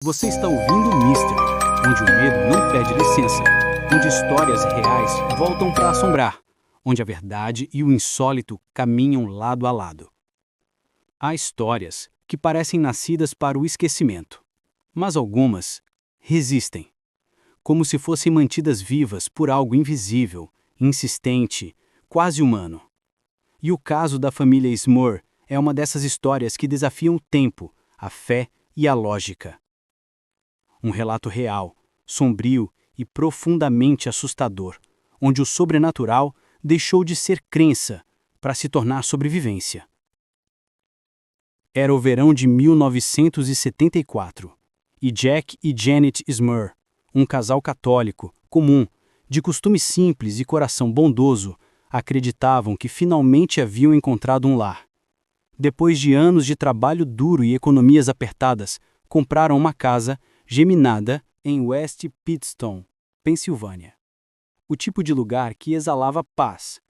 Você está ouvindo o Mystery, onde o medo não pede licença, onde histórias reais voltam para assombrar, onde a verdade e o insólito caminham lado a lado. Há histórias que parecem nascidas para o esquecimento, mas algumas resistem, como se fossem mantidas vivas por algo invisível, insistente, quase humano. E o caso da família Smurr é uma dessas histórias que desafiam o tempo, a fé e a lógica. Um relato real, sombrio e profundamente assustador, onde o sobrenatural deixou de ser crença para se tornar sobrevivência. Era o verão de 1974, e Jack e Janet Smurr, um casal católico, comum, de costume simples e coração bondoso, acreditavam que finalmente haviam encontrado um lar. Depois de anos de trabalho duro e economias apertadas, compraram uma casa geminada em West Pittston, Pensilvânia. O tipo de lugar que exalava paz.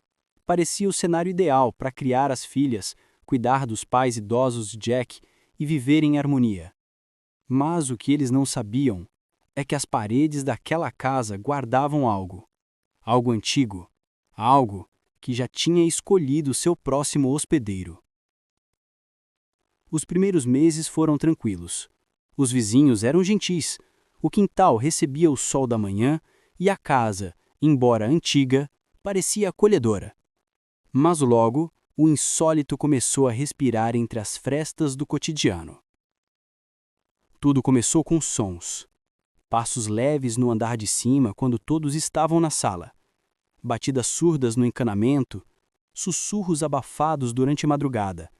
Parecia o cenário ideal para criar as filhas, cuidar dos pais idosos de Jack e viver em harmonia. Mas o que eles não sabiam é que as paredes daquela casa guardavam algo. Algo antigo. Algo que já tinha escolhido seu próximo hospedeiro. Os primeiros meses foram tranquilos. Os vizinhos eram gentis, o quintal recebia o sol da manhã e a casa, embora antiga, parecia acolhedora. Mas logo, o insólito começou a respirar entre as frestas do cotidiano. Tudo começou com sons. Passos leves no andar de cima quando todos estavam na sala. Batidas surdas no encanamento, sussurros abafados durante a madrugada.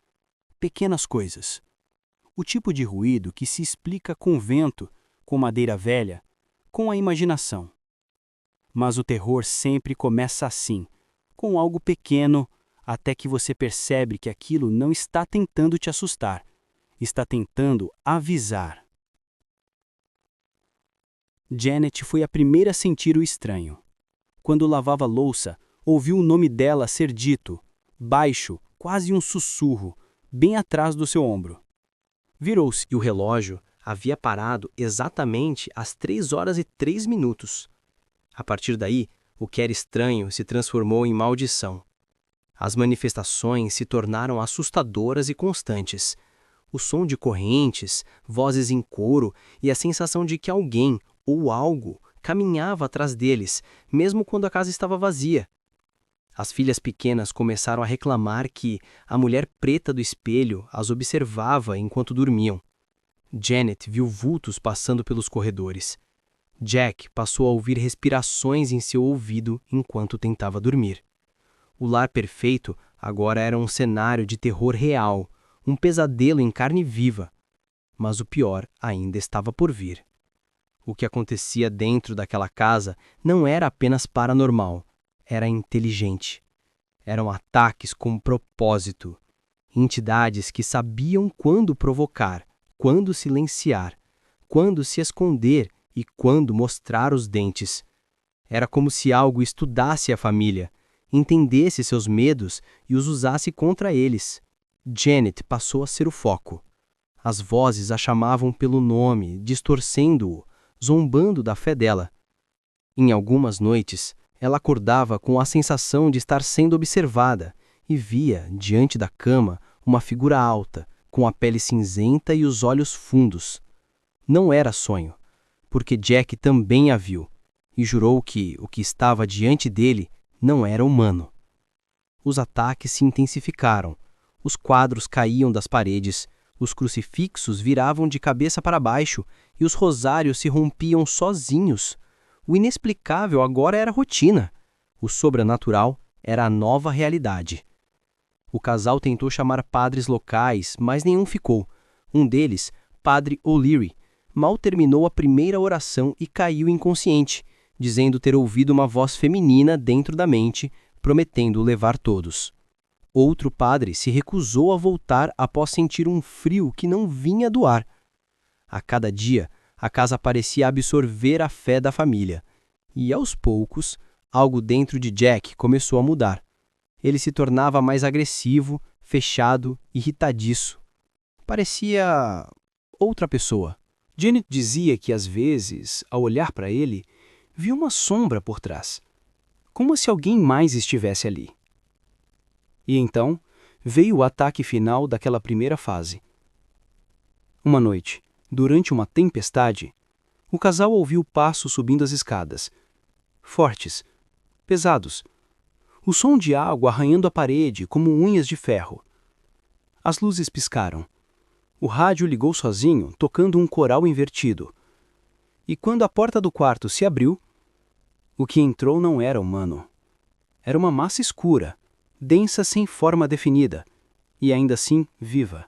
Pequenas coisas. O tipo de ruído que se explica com vento, com madeira velha, com a imaginação. Mas o terror sempre começa assim, com algo pequeno, até que você percebe que aquilo não está tentando te assustar, está tentando avisar. Janet foi a primeira a sentir o estranho. Quando lavava louça, ouviu o nome dela ser dito, baixo, quase um sussurro, bem atrás do seu ombro. Virou-se e o relógio havia parado exatamente às 3h03. A partir daí, o que era estranho se transformou em maldição. As manifestações se tornaram assustadoras e constantes. O som de correntes, vozes em coro e a sensação de que alguém ou algo caminhava atrás deles, mesmo quando a casa estava vazia. As filhas pequenas começaram a reclamar que a mulher preta do espelho as observava enquanto dormiam. Janet viu vultos passando pelos corredores. Jack passou a ouvir respirações em seu ouvido enquanto tentava dormir. O lar perfeito agora era um cenário de terror real, um pesadelo em carne viva. Mas o pior ainda estava por vir. O que acontecia dentro daquela casa não era apenas paranormal. Era inteligente. Eram ataques com propósito. Entidades que sabiam quando provocar, quando silenciar, quando se esconder e quando mostrar os dentes. Era como se algo estudasse a família, entendesse seus medos e os usasse contra eles. Janet passou a ser o foco. As vozes a chamavam pelo nome, distorcendo-o, zombando da fé dela. Em algumas noites, ela acordava com a sensação de estar sendo observada e via, diante da cama, uma figura alta, com a pele cinzenta e os olhos fundos. Não era sonho, porque Jack também a viu, e jurou que o que estava diante dele não era humano. Os ataques se intensificaram, os quadros caíam das paredes, os crucifixos viravam de cabeça para baixo e os rosários se rompiam sozinhos. O inexplicável agora era rotina. O sobrenatural era a nova realidade. O casal tentou chamar padres locais, mas nenhum ficou. Um deles, Padre O'Leary, mal terminou a primeira oração e caiu inconsciente, dizendo ter ouvido uma voz feminina dentro da mente, prometendo levar todos. Outro padre se recusou a voltar após sentir um frio que não vinha do ar. A cada dia, a casa parecia absorver a fé da família. E, aos poucos, algo dentro de Jack começou a mudar. Ele se tornava mais agressivo, fechado, irritadiço. Parecia outra pessoa, Janet dizia que às vezes, ao olhar para ele, via uma sombra por trás, como se alguém mais estivesse ali. E então veio o ataque final daquela primeira fase. Uma noite, durante uma tempestade, o casal ouviu passos subindo as escadas. Fortes, pesados. O som de água arranhando a parede como unhas de ferro. As luzes piscaram. O rádio ligou sozinho, tocando um coral invertido. E quando a porta do quarto se abriu, o que entrou não era humano. Era uma massa escura, densa sem forma definida, e ainda assim viva.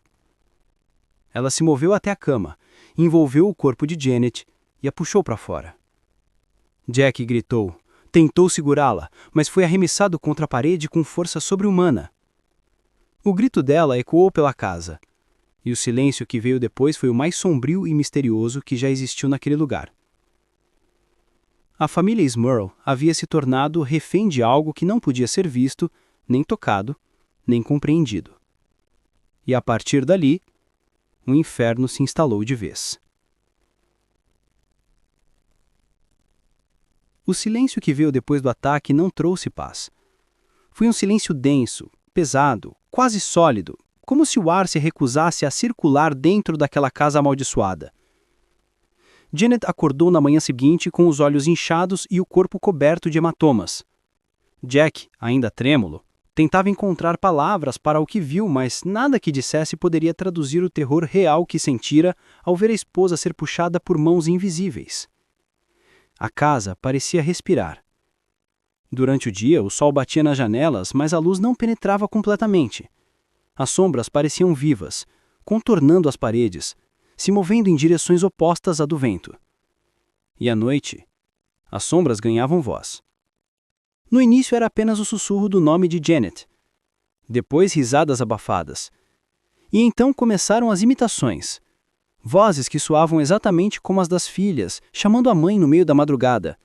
Ela se moveu até a cama, envolveu o corpo de Janet e a puxou para fora. Jack gritou, tentou segurá-la, mas foi arremessado contra a parede com força sobre-humana. O grito dela ecoou pela casa, e o silêncio que veio depois foi o mais sombrio e misterioso que já existiu naquele lugar. A família Smurl havia se tornado refém de algo que não podia ser visto, nem tocado, nem compreendido. E a partir dali, o inferno se instalou de vez. O silêncio que veio depois do ataque não trouxe paz. Foi um silêncio denso, pesado, quase sólido, como se o ar se recusasse a circular dentro daquela casa amaldiçoada. Janet acordou na manhã seguinte com os olhos inchados e o corpo coberto de hematomas. Jack, ainda trêmulo, tentava encontrar palavras para o que viu, mas nada que dissesse poderia traduzir o terror real que sentira ao ver a esposa ser puxada por mãos invisíveis. A casa parecia respirar. Durante o dia, o sol batia nas janelas, mas a luz não penetrava completamente. As sombras pareciam vivas, contornando as paredes, se movendo em direções opostas à do vento. E à noite, as sombras ganhavam voz. No início era apenas o sussurro do nome de Janet. Depois risadas abafadas. E então começaram as imitações. Vozes que soavam exatamente como as das filhas, chamando a mãe no meio da madrugada.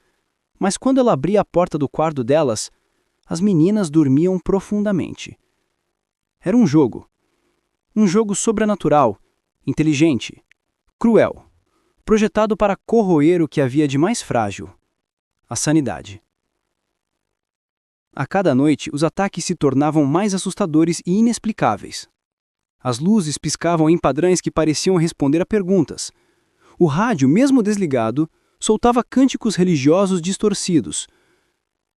Mas quando ela abria a porta do quarto delas, as meninas dormiam profundamente. Era um jogo. Um jogo sobrenatural, inteligente, cruel, projetado para corroer o que havia de mais frágil, a sanidade. A cada noite, os ataques se tornavam mais assustadores e inexplicáveis. As luzes piscavam em padrões que pareciam responder a perguntas. O rádio, mesmo desligado, soltava cânticos religiosos distorcidos.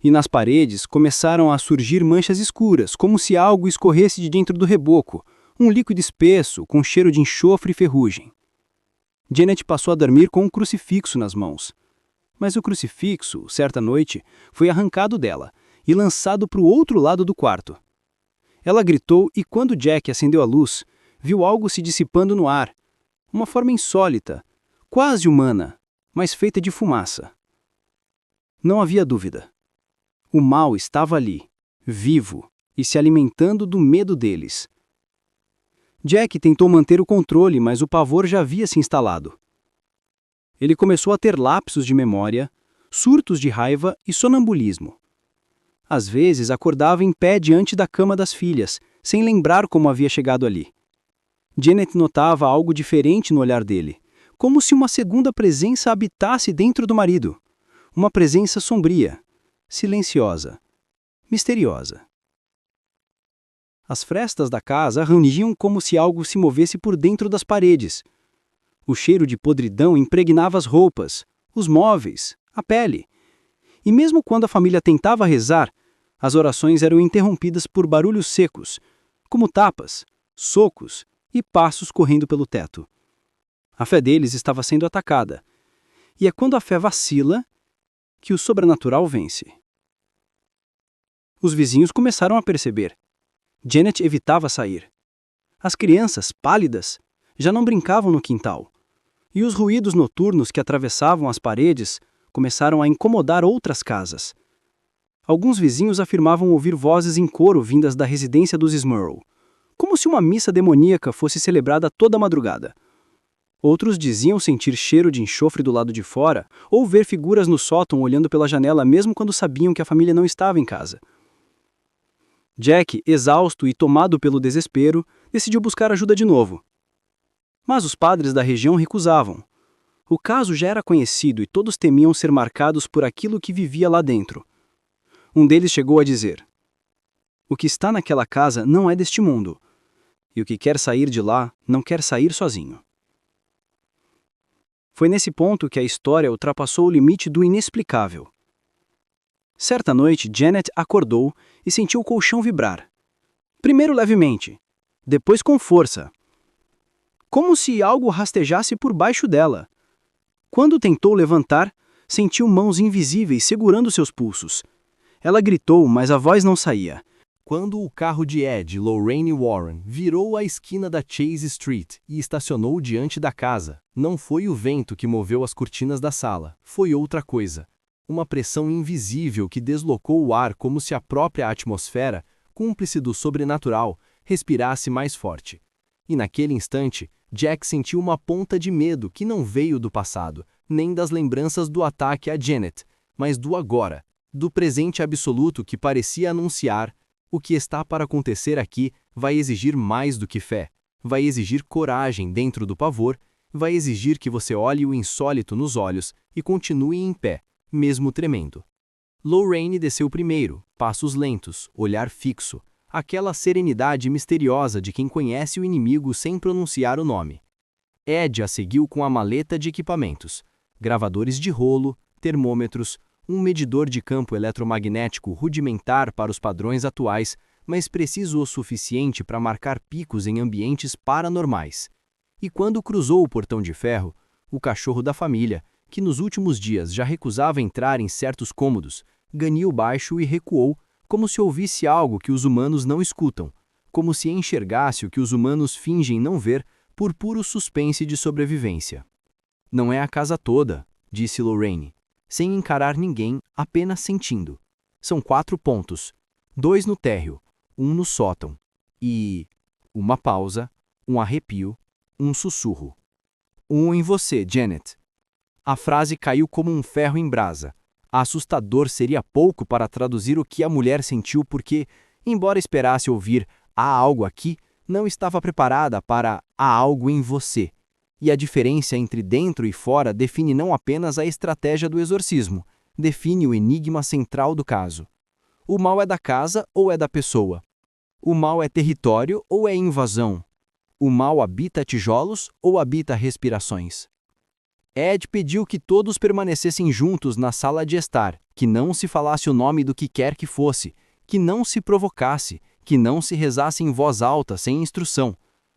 E nas paredes começaram a surgir manchas escuras, como se algo escorresse de dentro do reboco, um líquido espesso com cheiro de enxofre e ferrugem. Janet passou a dormir com um crucifixo nas mãos. Mas o crucifixo, certa noite, foi arrancado dela e lançado para o outro lado do quarto. Ela gritou e quando Jack acendeu a luz, viu algo se dissipando no ar. Uma forma insólita, quase humana, mas feita de fumaça. Não havia dúvida. O mal estava ali, vivo, e se alimentando do medo deles. Jack tentou manter o controle, mas o pavor já havia se instalado. Ele começou a ter lapsos de memória, surtos de raiva e sonambulismo. Às vezes acordava em pé diante da cama das filhas, sem lembrar como havia chegado ali. Janet notava algo diferente no olhar dele, como se uma segunda presença habitasse dentro do marido. Uma presença sombria, silenciosa, misteriosa. As frestas da casa rangiam como se algo se movesse por dentro das paredes. O cheiro de podridão impregnava as roupas, os móveis, a pele. E mesmo quando a família tentava rezar, as orações eram interrompidas por barulhos secos, como tapas, socos e passos correndo pelo teto. A fé deles estava sendo atacada. E é quando a fé vacila que o sobrenatural vence. Os vizinhos começaram a perceber. Janet evitava sair. As crianças, pálidas, já não brincavam no quintal. E os ruídos noturnos que atravessavam as paredes começaram a incomodar outras casas. Alguns vizinhos afirmavam ouvir vozes em coro vindas da residência dos Smurl, como se uma missa demoníaca fosse celebrada toda madrugada. Outros diziam sentir cheiro de enxofre do lado de fora ou ver figuras no sótão olhando pela janela mesmo quando sabiam que a família não estava em casa. Jack, exausto e tomado pelo desespero, decidiu buscar ajuda de novo. Mas os padres da região recusavam. O caso já era conhecido e todos temiam ser marcados por aquilo que vivia lá dentro. Um deles chegou a dizer: "O que está naquela casa não é deste mundo, e o que quer sair de lá não quer sair sozinho." Foi nesse ponto que a história ultrapassou o limite do inexplicável. Certa noite, Janet acordou e sentiu o colchão vibrar. Primeiro levemente, depois com força, como se algo rastejasse por baixo dela. Quando tentou levantar, sentiu mãos invisíveis segurando seus pulsos. Ela gritou, mas a voz não saía. Quando o carro de Ed Lorraine Warren virou a esquina da Chase Street e estacionou diante da casa, não foi o vento que moveu as cortinas da sala, foi outra coisa. Uma pressão invisível que deslocou o ar como se a própria atmosfera, cúmplice do sobrenatural, respirasse mais forte. E naquele instante, Jack sentiu uma ponta de medo que não veio do passado, nem das lembranças do ataque a Janet, mas do agora, do presente absoluto que parecia anunciar: o que está para acontecer aqui vai exigir mais do que fé, vai exigir coragem dentro do pavor, vai exigir que você olhe o insólito nos olhos e continue em pé, mesmo tremendo. Lorraine desceu primeiro, passos lentos, olhar fixo, aquela serenidade misteriosa de quem conhece o inimigo sem pronunciar o nome. Ed a seguiu com a maleta de equipamentos, gravadores de rolo, termômetros, um medidor de campo eletromagnético rudimentar para os padrões atuais, mas preciso o suficiente para marcar picos em ambientes paranormais. E quando cruzou o portão de ferro, o cachorro da família, que nos últimos dias já recusava entrar em certos cômodos, ganiu baixo e recuou, como se ouvisse algo que os humanos não escutam, como se enxergasse o que os humanos fingem não ver por puro suspense de sobrevivência. "Não é a casa toda", disse Lorraine, sem encarar ninguém, apenas sentindo. "São 4 pontos, 2 no térreo, 1 no sótão, e..." Uma pausa, um arrepio, um sussurro. "Um em você, Janet." A frase caiu como um ferro em brasa. Assustador seria pouco para traduzir o que a mulher sentiu porque, embora esperasse ouvir "há algo aqui", não estava preparada para "há algo em você." E a diferença entre dentro e fora define não apenas a estratégia do exorcismo, define o enigma central do caso. O mal é da casa ou é da pessoa? O mal é território ou é invasão? O mal habita tijolos ou habita respirações? Ed pediu que todos permanecessem juntos na sala de estar, que não se falasse o nome do que quer que fosse, que não se provocasse, que não se rezasse em voz alta sem instrução.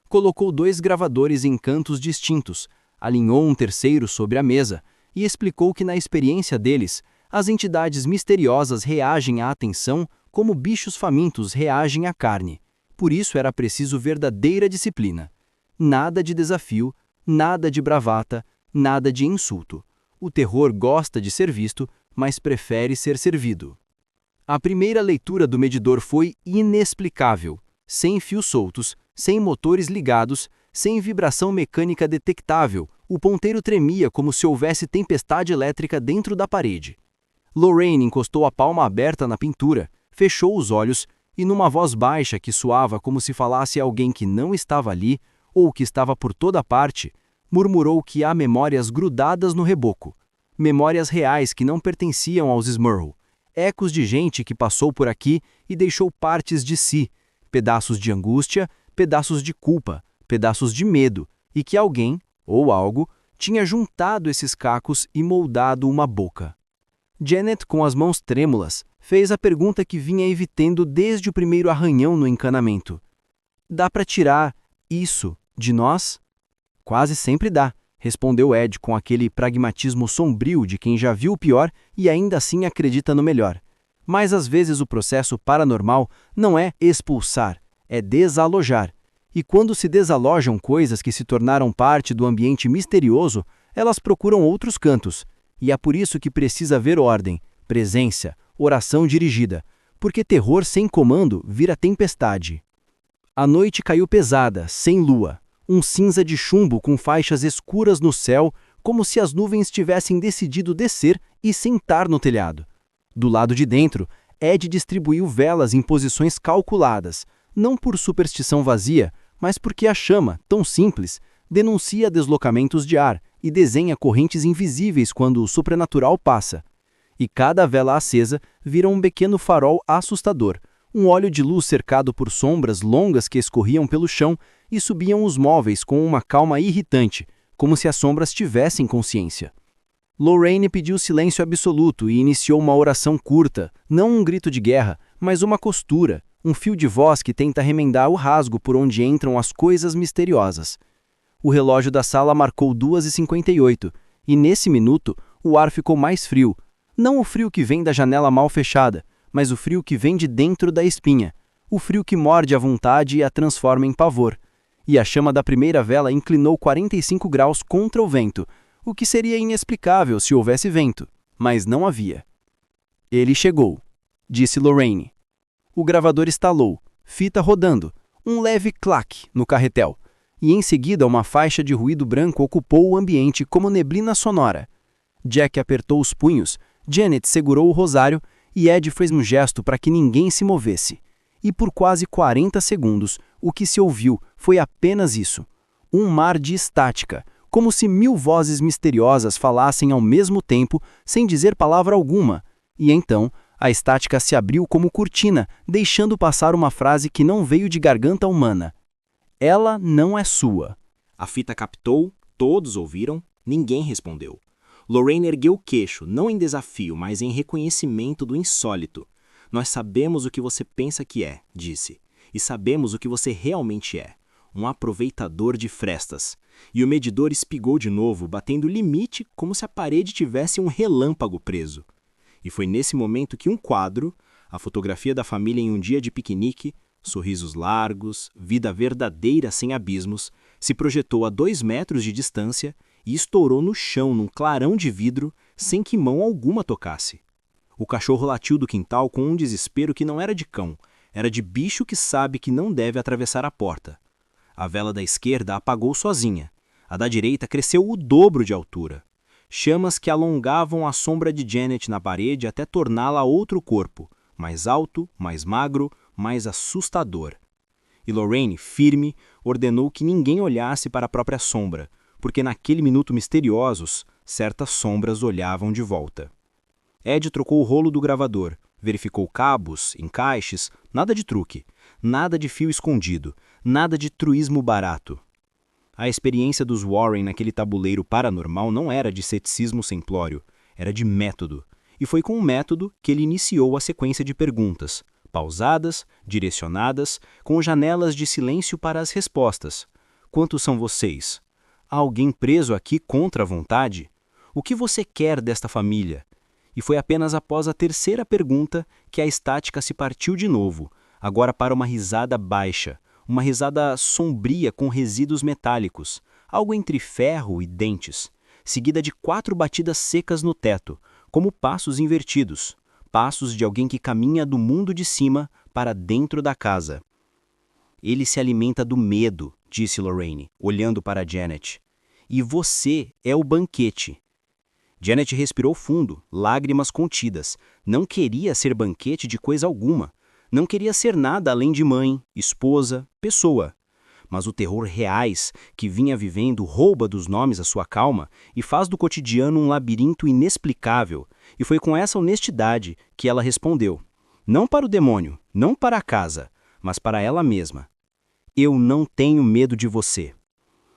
Colocou 2 gravadores em cantos distintos, alinhou um terceiro sobre a mesa e explicou que na experiência deles, as entidades misteriosas reagem à atenção como bichos famintos reagem à carne. Por isso era preciso verdadeira disciplina. Nada de desafio, nada de bravata, nada de insulto. O terror gosta de ser visto, mas prefere ser servido. A primeira leitura do medidor foi inexplicável, sem fios soltos, sem motores ligados, sem vibração mecânica detectável. O ponteiro tremia como se houvesse tempestade elétrica dentro da parede. Lorraine encostou a palma aberta na pintura, fechou os olhos e, numa voz baixa que soava como se falasse alguém que não estava ali ou que estava por toda parte, murmurou que há memórias grudadas no reboco, memórias reais que não pertenciam aos Smurl, ecos de gente que passou por aqui e deixou partes de si, pedaços de angústia, pedaços de culpa, pedaços de medo, e que alguém, ou algo, tinha juntado esses cacos e moldado uma boca. Janet, com as mãos trêmulas, fez a pergunta que vinha evitando desde o primeiro arranhão no encanamento. "Dá para tirar isso de nós?" "Quase sempre dá", respondeu Ed com aquele pragmatismo sombrio de quem já viu o pior e ainda assim acredita no melhor. "Mas às vezes o processo paranormal não é expulsar, é desalojar. E quando se desalojam coisas que se tornaram parte do ambiente misterioso, elas procuram outros cantos. E é por isso que precisa haver ordem, presença, oração dirigida, porque terror sem comando vira tempestade." A noite caiu pesada, sem lua, um cinza de chumbo com faixas escuras no céu, como se as nuvens tivessem decidido descer e sentar no telhado. Do lado de dentro, Ed distribuiu velas em posições calculadas, não por superstição vazia, mas porque a chama, tão simples, denuncia deslocamentos de ar e desenha correntes invisíveis quando o sobrenatural passa. E cada vela acesa vira um pequeno farol assustador, um óleo de luz cercado por sombras longas que escorriam pelo chão e subiam os móveis com uma calma irritante, como se as sombras tivessem consciência. Lorraine pediu silêncio absoluto e iniciou uma oração curta, não um grito de guerra, mas uma costura, um fio de voz que tenta remendar o rasgo por onde entram as coisas misteriosas. O relógio da sala marcou 2h58, e nesse minuto o ar ficou mais frio. Não o frio que vem da janela mal fechada, mas o frio que vem de dentro da espinha, o frio que morde a vontade e a transforma em pavor. E a chama da primeira vela inclinou 45 graus contra o vento, o que seria inexplicável se houvesse vento, mas não havia. Ele chegou, disse Lorraine. O gravador estalou, fita rodando, um leve clac no carretel, e em seguida uma faixa de ruído branco ocupou o ambiente como neblina sonora. Jack apertou os punhos, Janet segurou o rosário e Ed fez um gesto para que ninguém se movesse. E por quase 40 segundos, o que se ouviu foi apenas isso. Um mar de estática, como se 1000 vozes misteriosas falassem ao mesmo tempo, sem dizer palavra alguma. E então, a estática se abriu como cortina, deixando passar uma frase que não veio de garganta humana. Ela não é sua. A fita captou, todos ouviram, ninguém respondeu. Lorraine ergueu o queixo, não em desafio, mas em reconhecimento do insólito. Nós sabemos o que você pensa que é, disse, e sabemos o que você realmente é. Um aproveitador de frestas. E o medidor espigou de novo, batendo o limite como se a parede tivesse um relâmpago preso. E foi nesse momento que um quadro, a fotografia da família em um dia de piquenique, sorrisos largos, vida verdadeira sem abismos, se projetou a 2 metros de distância e estourou no chão num clarão de vidro sem que mão alguma tocasse. O cachorro latiu do quintal com um desespero que não era de cão, era de bicho que sabe que não deve atravessar a porta. A vela da esquerda apagou sozinha. A da direita cresceu o dobro de altura. Chamas que alongavam a sombra de Janet na parede até torná-la outro corpo, mais alto, mais magro, mais assustador. E Lorraine, firme, ordenou que ninguém olhasse para a própria sombra, porque naquele minuto misteriosos, certas sombras olhavam de volta. Ed trocou o rolo do gravador, verificou cabos, encaixes, nada de truque, nada de fio escondido, nada de truísmo barato. A experiência dos Warren naquele tabuleiro paranormal não era de ceticismo simplório, era de método. E foi com o método que ele iniciou a sequência de perguntas, pausadas, direcionadas, com janelas de silêncio para as respostas. Quantos são vocês? Há alguém preso aqui contra a vontade? O que você quer desta família? E foi apenas após a terceira pergunta que a estática se partiu de novo, agora para uma risada baixa, uma risada sombria com resíduos metálicos, algo entre ferro e dentes, seguida de 4 batidas secas no teto, como passos invertidos, passos de alguém que caminha do mundo de cima para dentro da casa. Ele se alimenta do medo, disse Lorraine, olhando para Janet. E você é o banquete. Janet respirou fundo, lágrimas contidas. Não queria ser banquete de coisa alguma. Não queria ser nada além de mãe, esposa, pessoa. Mas o terror reais que vinha vivendo rouba dos nomes a sua calma e faz do cotidiano um labirinto inexplicável. E foi com essa honestidade que ela respondeu. Não para o demônio, não para a casa, mas para ela mesma. Eu não tenho medo de você.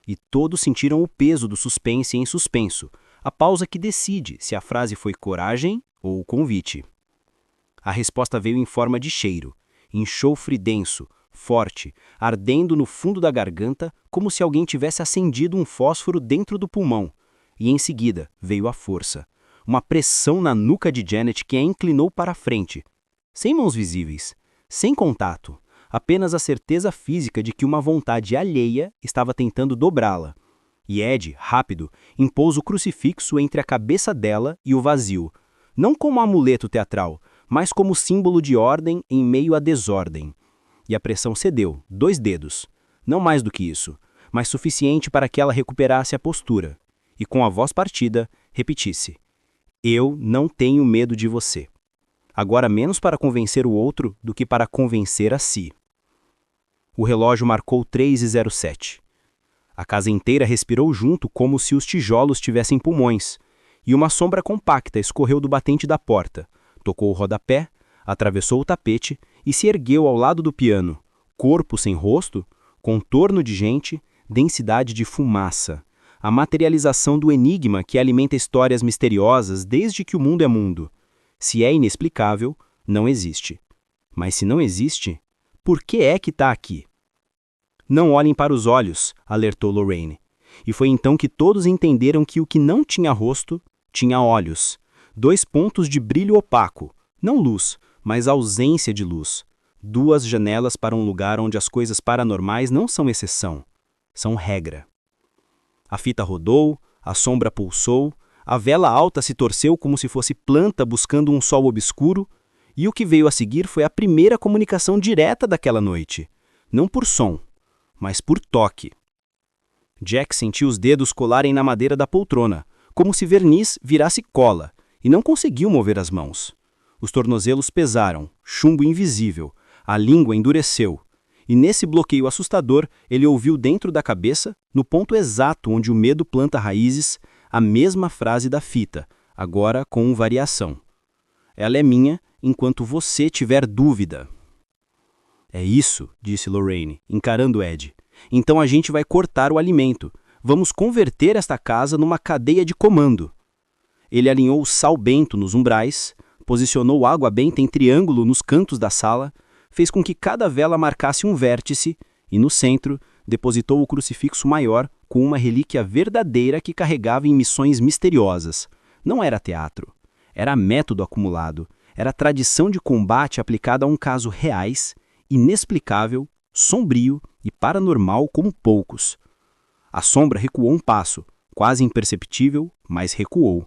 E todos sentiram o peso do suspense em suspenso, a pausa que decide se a frase foi coragem ou convite. A resposta veio em forma de cheiro, enxofre denso, forte, ardendo no fundo da garganta como se alguém tivesse acendido um fósforo dentro do pulmão. E em seguida veio a força, uma pressão na nuca de Janet que a inclinou para a frente, sem mãos visíveis, sem contato, apenas a certeza física de que uma vontade alheia estava tentando dobrá-la. E Ed, rápido, impôs o crucifixo entre a cabeça dela e o vazio, não como amuleto teatral, mas como símbolo de ordem em meio à desordem. E a pressão cedeu, 2 dedos, não mais do que isso, mas suficiente para que ela recuperasse a postura, e com a voz partida, repetisse: Eu não tenho medo de você. Agora menos para convencer o outro do que para convencer a si. O relógio marcou 3h07. A casa inteira respirou junto como se os tijolos tivessem pulmões, e uma sombra compacta escorreu do batente da porta, tocou o rodapé, atravessou o tapete e se ergueu ao lado do piano. Corpo sem rosto, contorno de gente, densidade de fumaça. A materialização do enigma que alimenta histórias misteriosas desde que o mundo é mundo. Se é inexplicável, não existe. Mas se não existe, por que é que está aqui? Não olhem para os olhos, alertou Lorraine. E foi então que todos entenderam que o que não tinha rosto, tinha olhos. 2 pontos de brilho opaco, não luz, mas ausência de luz. 2 janelas para um lugar onde as coisas paranormais não são exceção, são regra. A fita rodou, a sombra pulsou, a vela alta se torceu como se fosse planta buscando um sol obscuro, e o que veio a seguir foi a primeira comunicação direta daquela noite. Não por som, mas por toque. Jack sentiu os dedos colarem na madeira da poltrona, como se verniz virasse cola, e não conseguiu mover as mãos. Os tornozelos pesaram, chumbo invisível, a língua endureceu, e nesse bloqueio assustador ele ouviu dentro da cabeça, no ponto exato onde o medo planta raízes, a mesma frase da fita, agora com variação. Ela é minha enquanto você tiver dúvida. É isso, disse Lorraine, encarando Ed. Então a gente vai cortar o alimento. Vamos converter esta casa numa cadeia de comando. Ele alinhou o sal bento nos umbrais, posicionou água benta em triângulo nos cantos da sala, fez com que cada vela marcasse um vértice e, no centro, depositou o crucifixo maior com uma relíquia verdadeira que carregava em missões misteriosas. Não era teatro. Era método acumulado. Era tradição de combate aplicada a um caso reais, inexplicável, sombrio e paranormal como poucos. A sombra recuou um passo, quase imperceptível, mas recuou.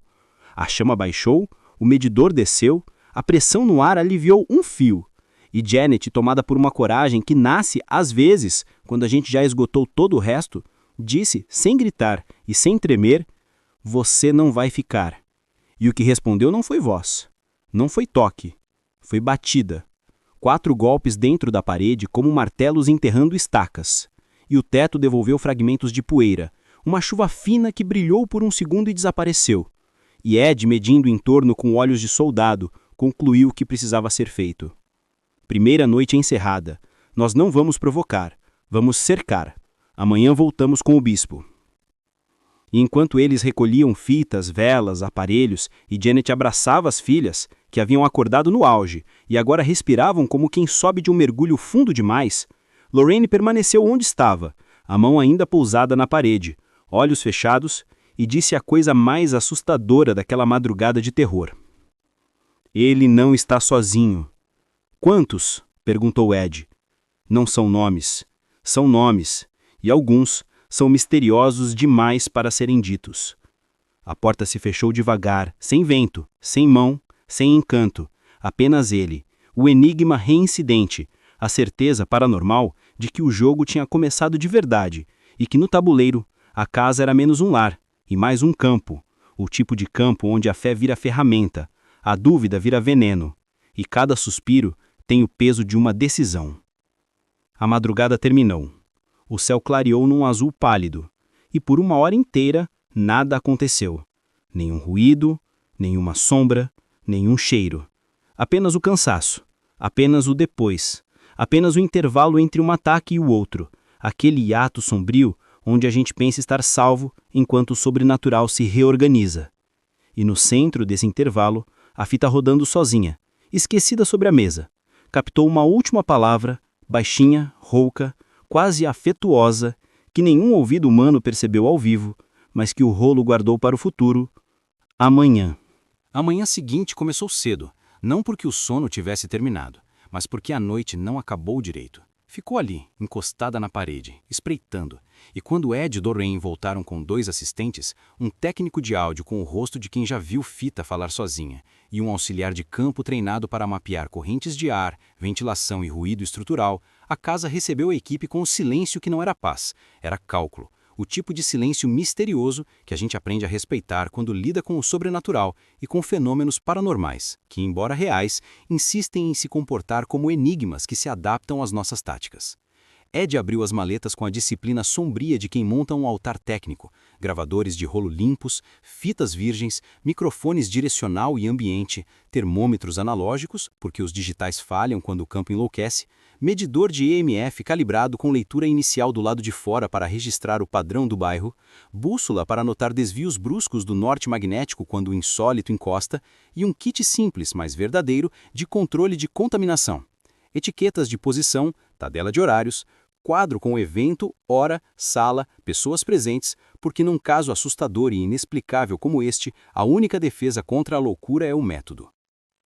A chama baixou, o medidor desceu, a pressão no ar aliviou um fio. E Janet, tomada por uma coragem que nasce, às vezes, quando a gente já esgotou todo o resto, disse, sem gritar e sem tremer, "Você não vai ficar." E o que respondeu não foi voz, não foi toque, foi batida. 4 golpes dentro da parede como martelos enterrando estacas. E o teto devolveu fragmentos de poeira, uma chuva fina que brilhou por um segundo e desapareceu. E Ed, medindo em torno com olhos de soldado, concluiu o que precisava ser feito. Primeira noite encerrada. Nós não vamos provocar, vamos cercar. Amanhã voltamos com o bispo. E enquanto eles recolhiam fitas, velas, aparelhos, e Janet abraçava as filhas, que haviam acordado no auge, e agora respiravam como quem sobe de um mergulho fundo demais, Lorraine permaneceu onde estava, a mão ainda pousada na parede, olhos fechados, e disse a coisa mais assustadora daquela madrugada de terror. Ele não está sozinho. Quantos? Perguntou Ed. Não são nomes. São nomes, e alguns são misteriosos demais para serem ditos. A porta se fechou devagar, sem vento, sem mão, sem encanto. Apenas ele, o enigma reincidente, a certeza paranormal de que o jogo tinha começado de verdade e que no tabuleiro a casa era menos um lar e mais um campo, o tipo de campo onde a fé vira ferramenta, a dúvida vira veneno, e cada suspiro tem o peso de uma decisão. A madrugada terminou. O céu clareou num azul pálido, e por uma hora inteira nada aconteceu. Nenhum ruído, nenhuma sombra, nenhum cheiro. Apenas o cansaço, apenas o depois, apenas o intervalo entre um ataque e o outro, aquele hiato sombrio onde a gente pensa estar salvo enquanto o sobrenatural se reorganiza. E no centro desse intervalo, a fita rodando sozinha, esquecida sobre a mesa, captou uma última palavra, baixinha, rouca, quase afetuosa, que nenhum ouvido humano percebeu ao vivo, mas que o rolo guardou para o futuro: amanhã. A manhã seguinte começou cedo, não porque o sono tivesse terminado, mas porque a noite não acabou direito. Ficou ali, encostada na parede, espreitando, e quando Ed e Lorraine voltaram com 2 assistentes, um técnico de áudio com o rosto de quem já viu fita falar sozinha, e um auxiliar de campo treinado para mapear correntes de ar, ventilação e ruído estrutural, a casa recebeu a equipe com o silêncio que não era paz, era cálculo, o tipo de silêncio misterioso que a gente aprende a respeitar quando lida com o sobrenatural e com fenômenos paranormais, que, embora reais, insistem em se comportar como enigmas que se adaptam às nossas táticas. Ed abriu as maletas com a disciplina sombria de quem monta um altar técnico, gravadores de rolo limpos, fitas virgens, microfones direcional e ambiente, termômetros analógicos, porque os digitais falham quando o campo enlouquece, medidor de EMF calibrado com leitura inicial do lado de fora para registrar o padrão do bairro, bússola para anotar desvios bruscos do norte magnético quando o insólito encosta e um kit simples, mas verdadeiro, de controle de contaminação. Etiquetas de posição, tabela de horários, quadro com o evento, hora, sala, pessoas presentes, porque num caso assustador e inexplicável como este, a única defesa contra a loucura é o método.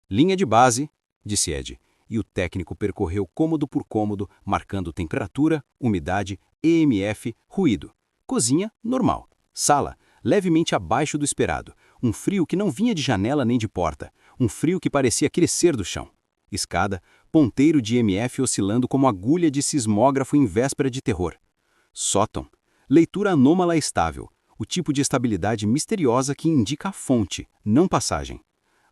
Linha de base, disse Ed, e o técnico percorreu cômodo por cômodo, marcando temperatura, umidade, EMF, ruído. Cozinha, normal. Sala, levemente abaixo do esperado. Um frio que não vinha de janela nem de porta. Um frio que parecia crescer do chão. Escada, ponteiro de EMF oscilando como agulha de sismógrafo em véspera de terror. Sótão, leitura anômala estável, o tipo de estabilidade misteriosa que indica a fonte, não passagem.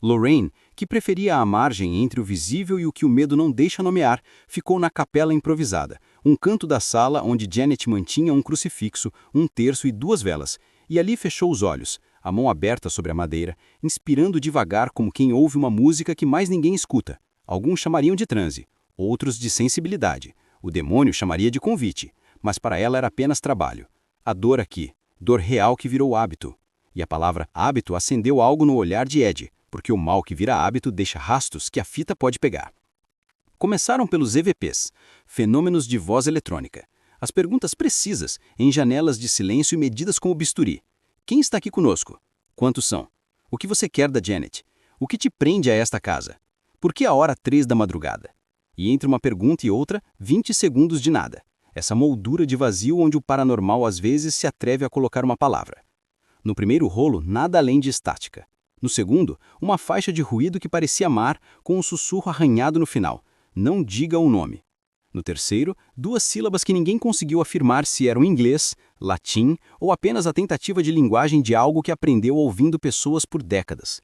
Lorraine, que preferia a margem entre o visível e o que o medo não deixa nomear, ficou na capela improvisada, um canto da sala onde Janet mantinha um crucifixo, um terço e 2 velas, e ali fechou os olhos, a mão aberta sobre a madeira, inspirando devagar como quem ouve uma música que mais ninguém escuta. Alguns chamariam de transe, outros de sensibilidade. O demônio chamaria de convite, mas para ela era apenas trabalho. A dor aqui, dor real que virou hábito. E a palavra hábito acendeu algo no olhar de Ed, porque o mal que vira hábito deixa rastros que a fita pode pegar. Começaram pelos EVPs, fenômenos de voz eletrônica. As perguntas precisas, em janelas de silêncio e medidas com o bisturi. Quem está aqui conosco? Quantos são? O que você quer da Janet? O que te prende a esta casa? Por que a hora 3 da madrugada? E entre uma pergunta e outra, 20 segundos de nada. Essa moldura de vazio onde o paranormal às vezes se atreve a colocar uma palavra. No primeiro rolo, nada além de estática. No segundo, uma faixa de ruído que parecia mar, com um sussurro arranhado no final. Não diga o nome. No terceiro, 2 sílabas que ninguém conseguiu afirmar se eram inglês, latim ou apenas a tentativa de linguagem de algo que aprendeu ouvindo pessoas por décadas.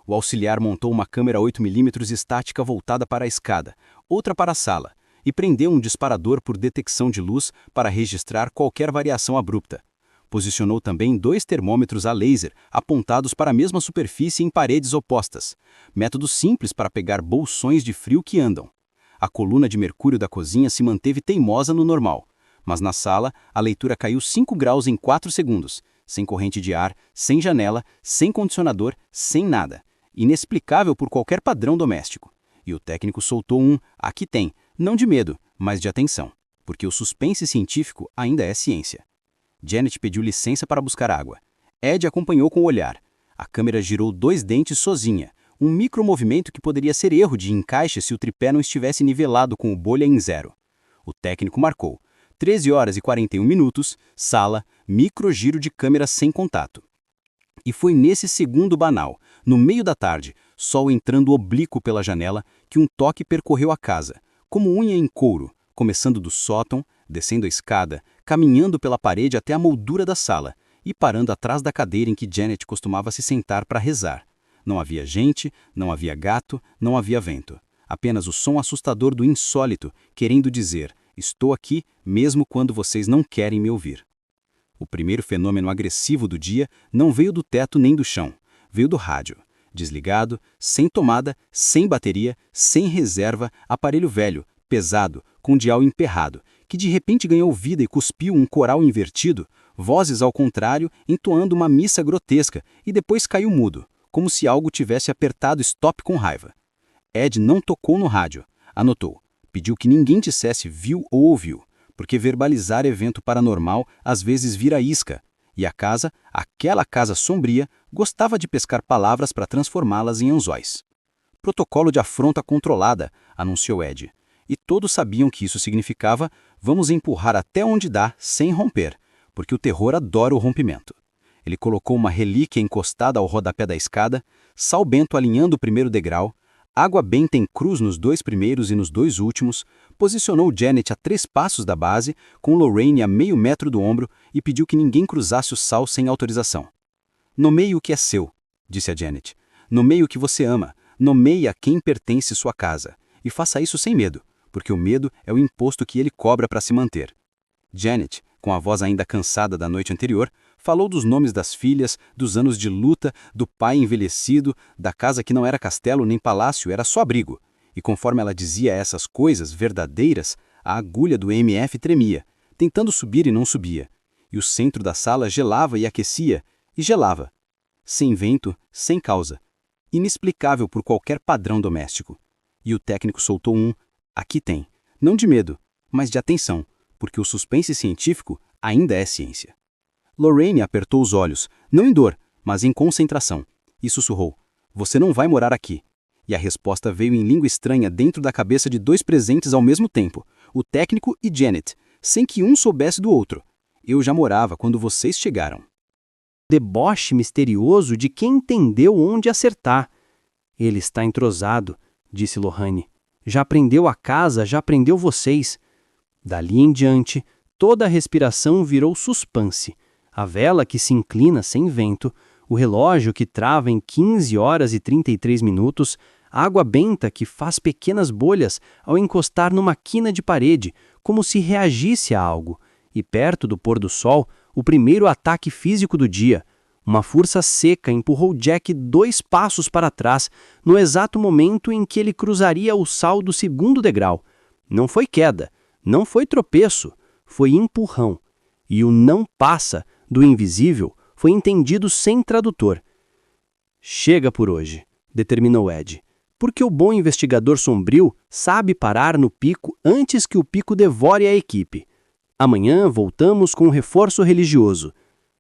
O auxiliar montou uma câmera 8mm estática voltada para a escada, outra para a sala, e prendeu um disparador por detecção de luz para registrar qualquer variação abrupta. Posicionou também 2 termômetros a laser apontados para a mesma superfície em paredes opostas. Método simples para pegar bolsões de frio que andam. A coluna de mercúrio da cozinha se manteve teimosa no normal, mas na sala a leitura caiu 5 graus em 4 segundos, sem corrente de ar, sem janela, sem condicionador, sem nada. Inexplicável por qualquer padrão doméstico. E o técnico soltou um "aqui tem", não de medo, mas de atenção, porque o suspense científico ainda é ciência. Janet pediu licença para buscar água. Ed acompanhou com o olhar. A câmera girou 2 dentes sozinha, um micromovimento que poderia ser erro de encaixe se o tripé não estivesse nivelado com o bolha em 0. O técnico marcou. 13 horas e 41 minutos, sala, microgiro de câmera sem contato. E foi nesse segundo banal, no meio da tarde, sol entrando oblíquo pela janela, que um toque percorreu a casa, como unha em couro, começando do sótão, descendo a escada, caminhando pela parede até a moldura da sala e parando atrás da cadeira em que Janet costumava se sentar para rezar. Não havia gente, não havia gato, não havia vento. Apenas o som assustador do insólito, querendo dizer, estou aqui mesmo quando vocês não querem me ouvir. O primeiro fenômeno agressivo do dia não veio do teto nem do chão, veio do rádio. Desligado, sem tomada, sem bateria, sem reserva, aparelho velho, pesado, com dial emperrado, que de repente ganhou vida e cuspiu um coral invertido, vozes ao contrário, entoando uma missa grotesca, e depois caiu mudo, como se algo tivesse apertado stop com raiva. Ed não tocou no rádio, anotou, pediu que ninguém dissesse viu ou ouviu, porque verbalizar evento paranormal às vezes vira isca, e a casa, aquela casa sombria, gostava de pescar palavras para transformá-las em anzóis. Protocolo de afronta controlada, anunciou Ed, e todos sabiam que isso significava vamos empurrar até onde dá sem romper, porque o terror adora o rompimento. Ele colocou uma relíquia encostada ao rodapé da escada, sal bento alinhando o primeiro degrau, água benta em cruz nos 2 primeiros e nos 2 últimos, posicionou Janet a 3 passos da base, com Lorraine a meio metro do ombro e pediu que ninguém cruzasse o sal sem autorização. Nomeie o que é seu, disse a Janet. Nomeie o que você ama, nomeie a quem pertence sua casa. E faça isso sem medo, porque o medo é o imposto que ele cobra para se manter. Janet, com a voz ainda cansada da noite anterior, falou dos nomes das filhas, dos anos de luta, do pai envelhecido, da casa que não era castelo nem palácio, era só abrigo. E conforme ela dizia essas coisas verdadeiras, a agulha do MF tremia, tentando subir e não subia. E o centro da sala gelava e aquecia, e gelava. Sem vento, sem causa. Inexplicável por qualquer padrão doméstico. E o técnico soltou um "aqui tem", não de medo, mas de atenção, porque o suspense científico ainda é ciência. Lorraine apertou os olhos, não em dor, mas em concentração, e sussurrou: "Você não vai morar aqui." E a resposta veio em língua estranha dentro da cabeça de dois presentes ao mesmo tempo, o técnico e Janet, sem que um soubesse do outro. "Eu já morava quando vocês chegaram." Deboche misterioso de quem entendeu onde acertar. "Ele está entrosado", disse Lorraine. "Já aprendeu a casa, já aprendeu vocês." Dali em diante, toda a respiração virou suspense. A vela que se inclina sem vento, o relógio que trava em 15 horas e 33 minutos, a água benta que faz pequenas bolhas ao encostar numa quina de parede, como se reagisse a algo, e perto do pôr do sol, o primeiro ataque físico do dia. Uma força seca empurrou Jack 2 passos para trás, no exato momento em que ele cruzaria o sal do segundo degrau. Não foi queda, não foi tropeço, foi empurrão. E o "não passa" do invisível foi entendido sem tradutor. "Chega por hoje", determinou Ed, porque o bom investigador sombrio sabe parar no pico antes que o pico devore a equipe. "Amanhã voltamos com um reforço religioso."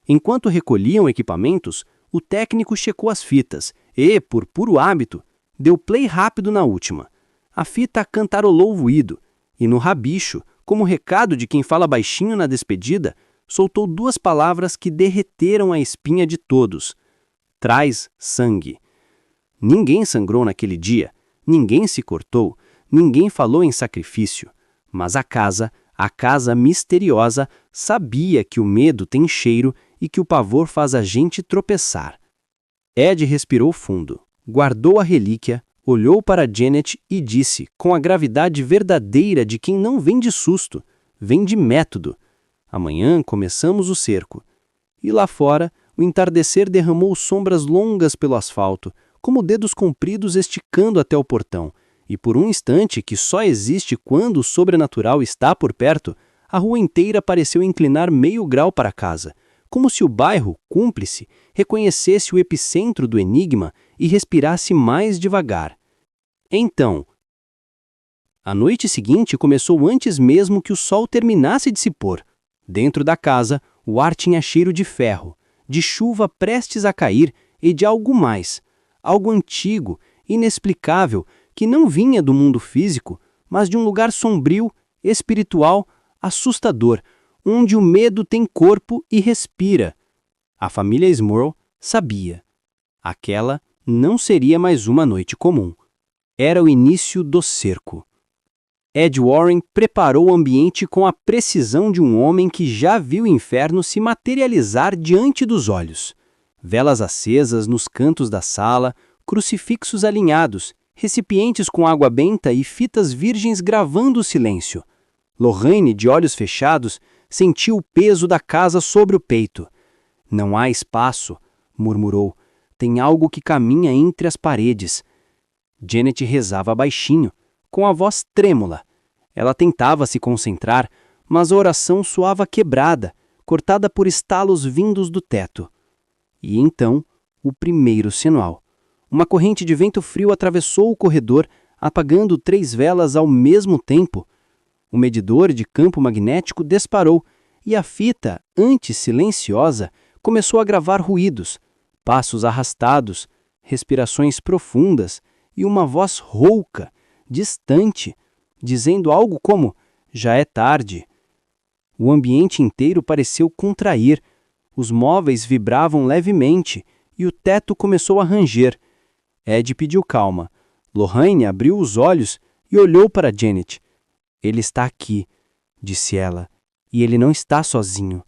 Enquanto recolhiam equipamentos, o técnico checou as fitas e, por puro hábito, deu play rápido na última. A fita cantarolou o ruído, e no rabicho, como recado de quem fala baixinho na despedida, soltou 2 palavras que derreteram a espinha de todos: "Traz sangue." Ninguém sangrou naquele dia, ninguém se cortou, ninguém falou em sacrifício, mas a casa misteriosa, sabia que o medo tem cheiro e que o pavor faz a gente tropeçar. Ed respirou fundo, guardou a relíquia, olhou para Janet e disse, com a gravidade verdadeira de quem não vem de susto, vem de método: "Amanhã começamos o cerco." E lá fora, o entardecer derramou sombras longas pelo asfalto, como dedos compridos esticando até o portão, e por um instante que só existe quando o sobrenatural está por perto, a rua inteira pareceu inclinar meio grau para casa, como se o bairro, cúmplice, reconhecesse o epicentro do enigma e respirasse mais devagar. Então, a noite seguinte começou antes mesmo que o sol terminasse de se pôr. Dentro da casa, o ar tinha cheiro de ferro, de chuva prestes a cair e de algo mais, algo antigo, inexplicável, que não vinha do mundo físico, mas de um lugar sombrio, espiritual, assustador, onde o medo tem corpo e respira. A família Smurl sabia. Aquela não seria mais uma noite comum. Era o início do cerco. Ed Warren preparou o ambiente com a precisão de um homem que já viu o inferno se materializar diante dos olhos. Velas acesas nos cantos da sala, crucifixos alinhados, recipientes com água benta e fitas virgens gravando o silêncio. Lorraine, de olhos fechados, sentiu o peso da casa sobre o peito. "Não há espaço", murmurou. "Tem algo que caminha entre as paredes." Janet rezava baixinho, com a voz trêmula. Ela tentava se concentrar, mas a oração soava quebrada, cortada por estalos vindos do teto. E então, o primeiro sinal. Uma corrente de vento frio atravessou o corredor, apagando 3 velas ao mesmo tempo. O medidor de campo magnético disparou, e a fita, antes silenciosa, começou a gravar ruídos, passos arrastados, respirações profundas e uma voz rouca, distante, dizendo algo como: "Já é tarde." O ambiente inteiro pareceu contrair, os móveis vibravam levemente e o teto começou a ranger. Ed pediu calma. Lorraine abriu os olhos e olhou para Janet. "Ele está aqui", disse ela, "e ele não está sozinho."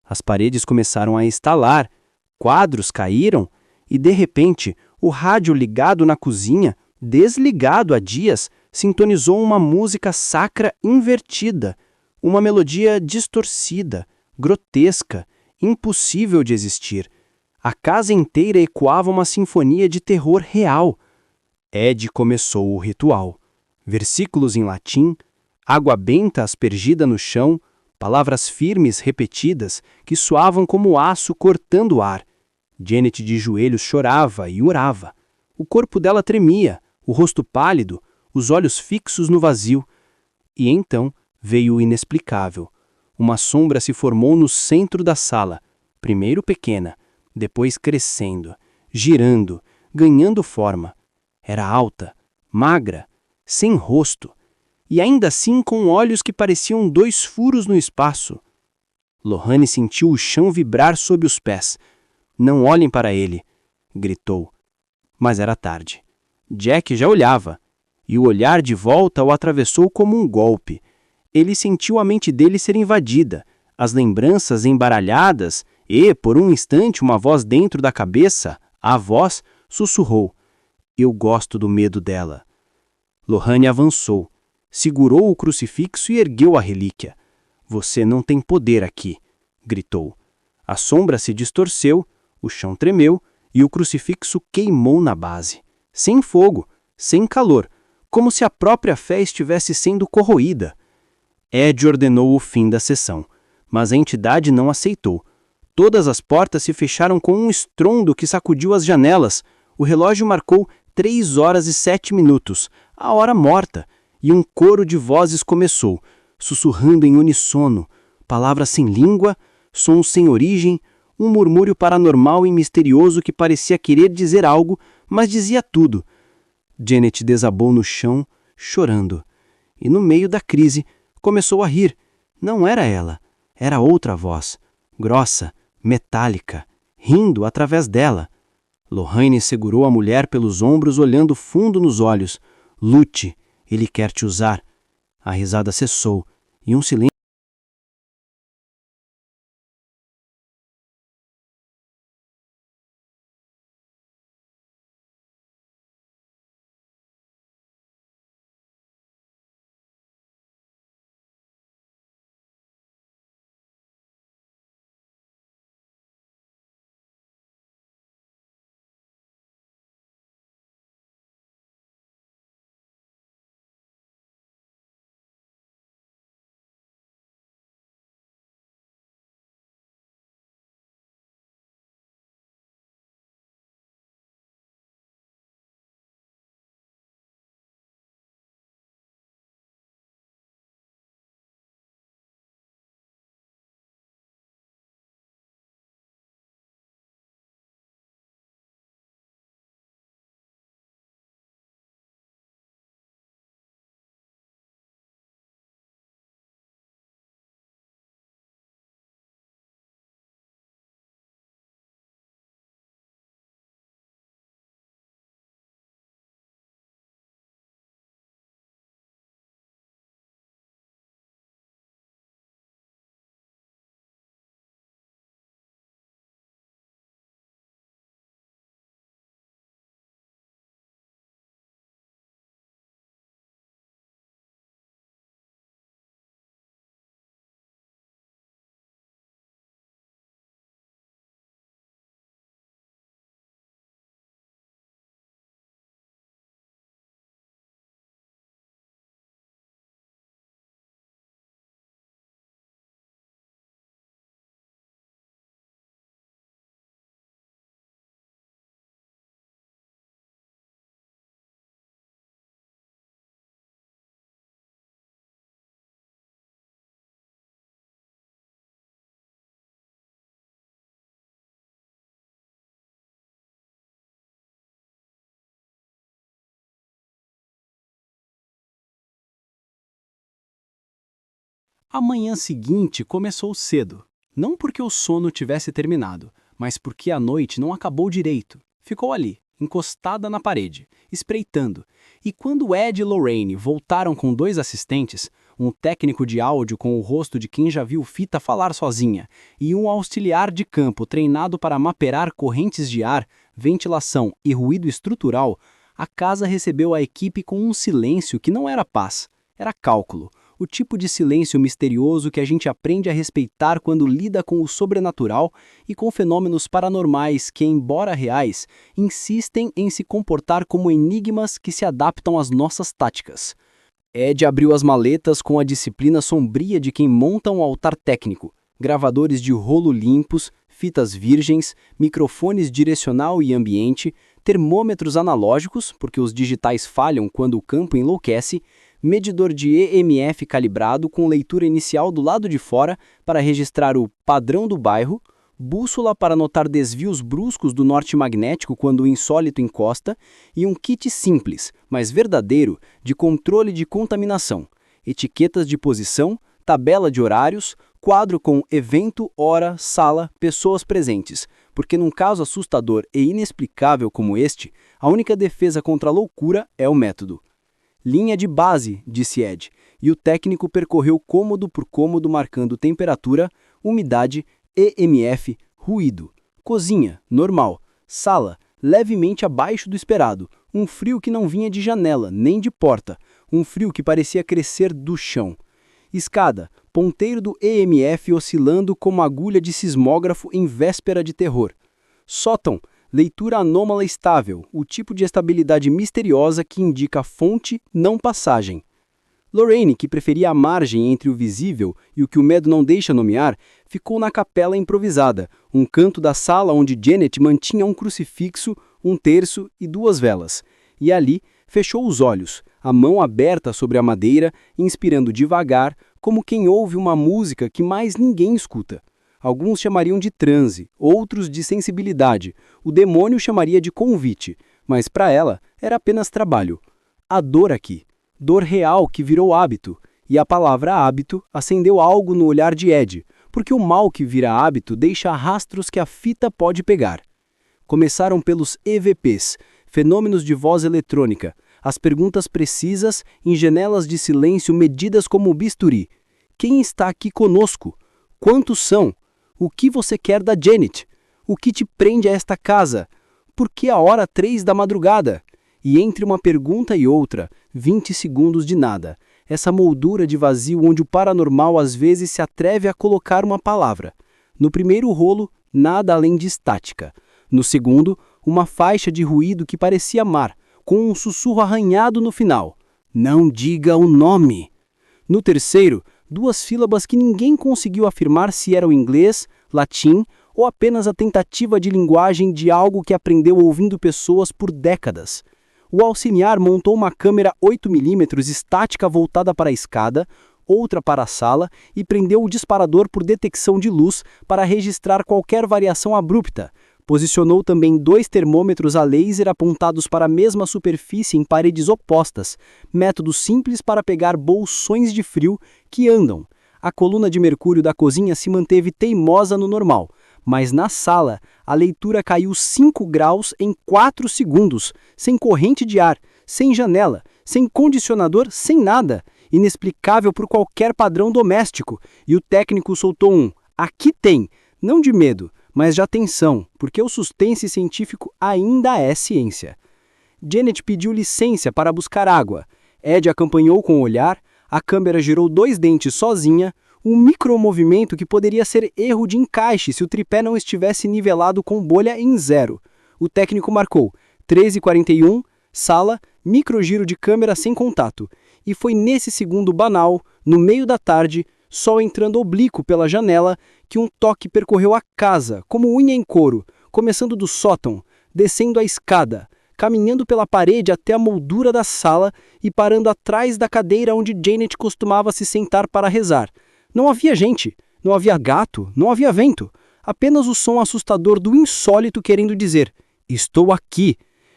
As paredes começaram a estalar, quadros caíram e, de repente, o rádio ligado na cozinha desligado há dias, sintonizou uma música sacra invertida, uma melodia distorcida, grotesca, impossível de existir. A casa inteira ecoava uma sinfonia de terror real. Ed começou o ritual. Versículos em latim, água benta aspergida no chão, palavras firmes repetidas que soavam como aço cortando o ar. Janet de joelhos chorava e orava. O corpo dela tremia, o rosto pálido, os olhos fixos no vazio. E então veio o inexplicável. Uma sombra se formou no centro da sala, primeiro pequena, depois crescendo, girando, ganhando forma. Era alta, magra, sem rosto, e ainda assim com olhos que pareciam 2 furos no espaço. Lohane sentiu o chão vibrar sob os pés. "Não olhem para ele", gritou. Mas era tarde. Jack já olhava, e o olhar de volta o atravessou como um golpe. Ele sentiu a mente dele ser invadida, as lembranças embaralhadas e, por um instante, uma voz dentro da cabeça, a voz, sussurrou: "Eu gosto do medo dela." Lohane avançou, segurou o crucifixo e ergueu a relíquia. "Você não tem poder aqui", gritou. A sombra se distorceu, o chão tremeu e o crucifixo queimou na base. Sem fogo, sem calor, como se a própria fé estivesse sendo corroída. Ed ordenou o fim da sessão, mas a entidade não aceitou. Todas as portas se fecharam com um estrondo que sacudiu as janelas. O relógio marcou 3h07, a hora morta, e um coro de vozes começou, sussurrando em unissono, palavras sem língua, sons sem origem, um murmúrio paranormal e misterioso que parecia querer dizer algo, mas dizia tudo. Janet desabou no chão, chorando, e no meio da crise começou a rir. Não era ela, era outra voz, grossa, metálica, rindo através dela. Lohane segurou a mulher pelos ombros, olhando fundo nos olhos. "Lute, ele quer te usar." A risada cessou, e um silêncio. A manhã seguinte começou cedo, não porque o sono tivesse terminado, mas porque a noite não acabou direito. Ficou ali, encostada na parede, espreitando, e quando Ed e Lorraine voltaram com 2 assistentes, um técnico de áudio com o rosto de quem já viu fita falar sozinha e um auxiliar de campo treinado para mapear correntes de ar, ventilação e ruído estrutural, A casa recebeu a equipe com um silêncio que não era paz, era cálculo. O tipo de silêncio misterioso que a gente aprende a respeitar quando lida com o sobrenatural e com fenômenos paranormais que, embora reais, insistem em se comportar como enigmas que se adaptam às nossas táticas. Ed abriu as maletas com a disciplina sombria de quem monta um altar técnico, gravadores de rolo limpos, fitas virgens, microfones direcional e ambiente, termômetros analógicos, porque os digitais falham quando o campo enlouquece, medidor de EMF calibrado com leitura inicial do lado de fora para registrar o padrão do bairro, bússola para notar desvios bruscos do norte magnético quando o insólito encosta e um kit simples, mas verdadeiro, de controle de contaminação, etiquetas de posição, tabela de horários, quadro com evento, hora, sala, pessoas presentes, porque num caso assustador e inexplicável como este, a única defesa contra a loucura é o método. Linha de base, disse Ed, e o técnico percorreu cômodo por cômodo marcando temperatura, umidade, EMF, ruído. Cozinha, normal. Sala, levemente abaixo do esperado. Um frio que não vinha de janela, nem de porta. Um frio que parecia crescer do chão. Escada, ponteiro do EMF oscilando como agulha de sismógrafo em véspera de terror. Sótão, leitura anômala estável, o tipo de estabilidade misteriosa que indica fonte, não passagem. Lorraine, que preferia a margem entre o visível e o que o medo não deixa nomear, ficou na capela improvisada, um canto da sala onde Janet mantinha um crucifixo, um terço e 2 velas. E ali fechou os olhos, a mão aberta sobre a madeira, inspirando devagar, como quem ouve uma música que mais ninguém escuta. Alguns chamariam de transe, outros de sensibilidade. O demônio chamaria de convite, mas para ela era apenas trabalho. A dor aqui, dor real que virou hábito, e a palavra hábito acendeu algo no olhar de Ed, porque o mal que vira hábito deixa rastros que a fita pode pegar. Começaram pelos EVPs, fenômenos de voz eletrônica, as perguntas precisas em janelas de silêncio medidas como bisturi. Quem está aqui conosco? Quantos são? O que você quer da Janet? O que te prende a esta casa? Por que a hora 3 da madrugada? E entre uma pergunta e outra, 20 segundos de nada. Essa moldura de vazio onde o paranormal às vezes se atreve a colocar uma palavra. No primeiro rolo, nada além de estática. No segundo, uma faixa de ruído que parecia mar, com um sussurro arranhado no final. Não diga o nome. No terceiro, 2 sílabas que ninguém conseguiu afirmar se eram inglês, latim ou apenas a tentativa de linguagem de algo que aprendeu ouvindo pessoas por décadas. O auxiliar montou uma câmera 8mm estática voltada para a escada, outra para a sala e prendeu o disparador por detecção de luz para registrar qualquer variação abrupta. Posicionou também 2 termômetros a laser apontados para a mesma superfície em paredes opostas, método simples para pegar bolsões de frio que andam. A coluna de mercúrio da cozinha se manteve teimosa no normal, mas na sala a leitura caiu 5 graus em 4 segundos, sem corrente de ar, sem janela, sem condicionador, sem nada, inexplicável por qualquer padrão doméstico, e o técnico soltou um "aqui tem", não de medo, mas de atenção, porque o suspense científico ainda é ciência. Janet pediu licença para buscar água. Ed acompanhou com o olhar, a câmera girou 2 dentes sozinha, um micromovimento que poderia ser erro de encaixe se o tripé não estivesse nivelado com bolha em 0. O técnico marcou 13h41, sala, microgiro de câmera sem contato. E foi nesse segundo banal, no meio da tarde, sol entrando oblíquo pela janela, que um toque percorreu a casa, como unha em couro, começando do sótão, descendo a escada, caminhando pela parede até a moldura da sala e parando atrás da cadeira onde Janet costumava se sentar para rezar. Não havia gente, não havia gato, não havia vento, apenas o som assustador do insólito querendo dizer: "Estou aqui,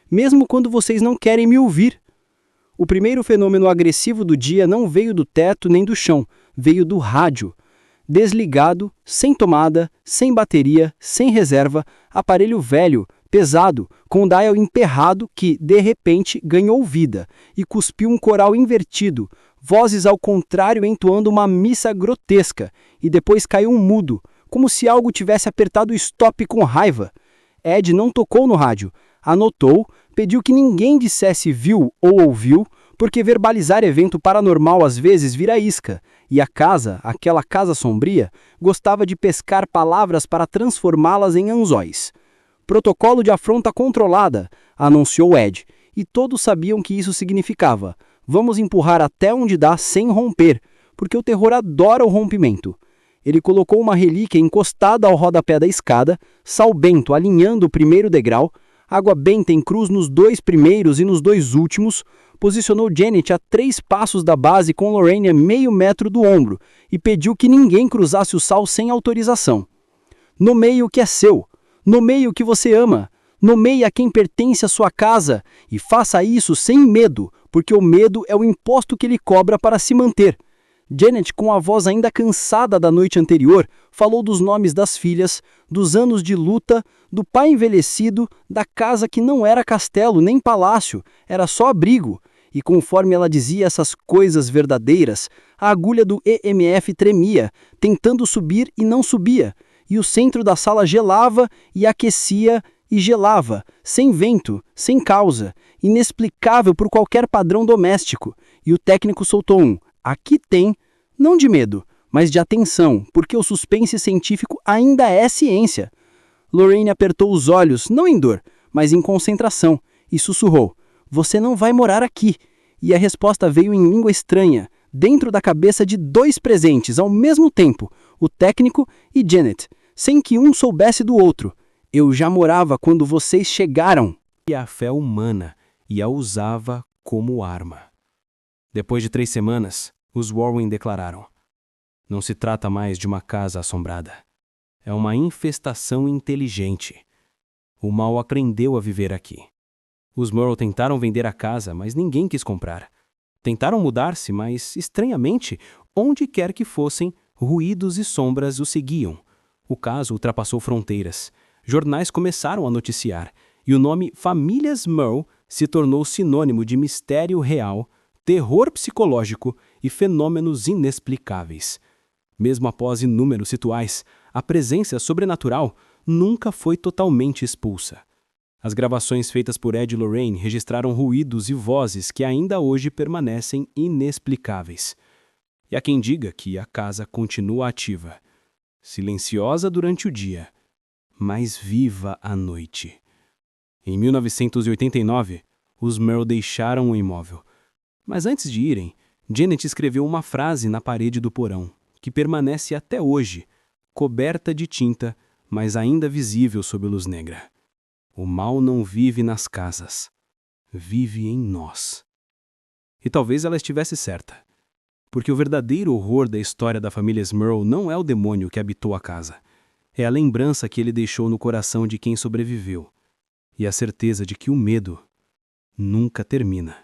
mesmo quando vocês não querem me ouvir." O primeiro fenômeno agressivo do dia não veio do teto nem do chão, veio do rádio. Desligado, sem tomada, sem bateria, sem reserva, aparelho velho, pesado, com o dial emperrado que, de repente, ganhou vida e cuspiu um coral invertido, vozes ao contrário entoando uma missa grotesca, e depois caiu um mudo, como se algo tivesse apertado o stop com raiva. Ed não tocou no rádio. Anotou, pediu que ninguém dissesse viu ou ouviu, porque verbalizar evento paranormal às vezes vira isca, e a casa, aquela casa sombria, gostava de pescar palavras para transformá-las em anzóis. Protocolo de afronta controlada, anunciou Ed, e todos sabiam que isso significava: vamos empurrar até onde dá sem romper, porque o terror adora o rompimento. Ele colocou uma relíquia encostada ao rodapé da escada, sal bento alinhando o primeiro degrau, água benta em cruz nos 2 primeiros e nos 2 últimos, posicionou Janet a 3 passos da base com Lorraine a meio metro do ombro e pediu que ninguém cruzasse o sal sem autorização. Nomeie o que é seu, nomeie o que você ama, nomeie a quem pertence a sua casa e faça isso sem medo, porque o medo é o imposto que ele cobra para se manter. Janet, com a voz ainda cansada da noite anterior, falou dos nomes das filhas, dos anos de luta, do pai envelhecido, da casa que não era castelo nem palácio, era só abrigo. E conforme ela dizia essas coisas verdadeiras, a agulha do EMF tremia, tentando subir e não subia, e o centro da sala gelava e aquecia e gelava, sem vento, sem causa, inexplicável por qualquer padrão doméstico. E o técnico soltou um: aqui tem, não de medo, mas de atenção, porque o suspense científico ainda é ciência. Lorraine apertou os olhos, não em dor, mas em concentração, e sussurrou: você não vai morar aqui. E a resposta veio em língua estranha, dentro da cabeça de 2 presentes ao mesmo tempo, o técnico e Janet, sem que um soubesse do outro. Eu já morava quando vocês chegaram. E a fé humana, e a usava como arma. Depois de 3 semanas, os Warren declararam: não se trata mais de uma casa assombrada. É uma infestação inteligente. O mal aprendeu a viver aqui. Os Murrow tentaram vender a casa, mas ninguém quis comprar. Tentaram mudar-se, mas, estranhamente, onde quer que fossem, ruídos e sombras os seguiam. O caso ultrapassou fronteiras. Jornais começaram a noticiar, e o nome Famílias Murrow se tornou sinônimo de mistério real, terror psicológico e fenômenos inexplicáveis. Mesmo após inúmeros rituais, a presença sobrenatural nunca foi totalmente expulsa. As gravações feitas por Ed e Lorraine registraram ruídos e vozes que ainda hoje permanecem inexplicáveis. E há quem diga que a casa continua ativa, silenciosa durante o dia, mas viva à noite. Em 1989, os Murrow deixaram o imóvel. Mas antes de irem, Janet escreveu uma frase na parede do porão, que permanece até hoje, coberta de tinta, mas ainda visível sob a luz negra. O mal não vive nas casas, vive em nós. E talvez ela estivesse certa, porque o verdadeiro horror da história da família Murrow não é o demônio que habitou a casa, é a lembrança que ele deixou no coração de quem sobreviveu, e a certeza de que o medo nunca termina.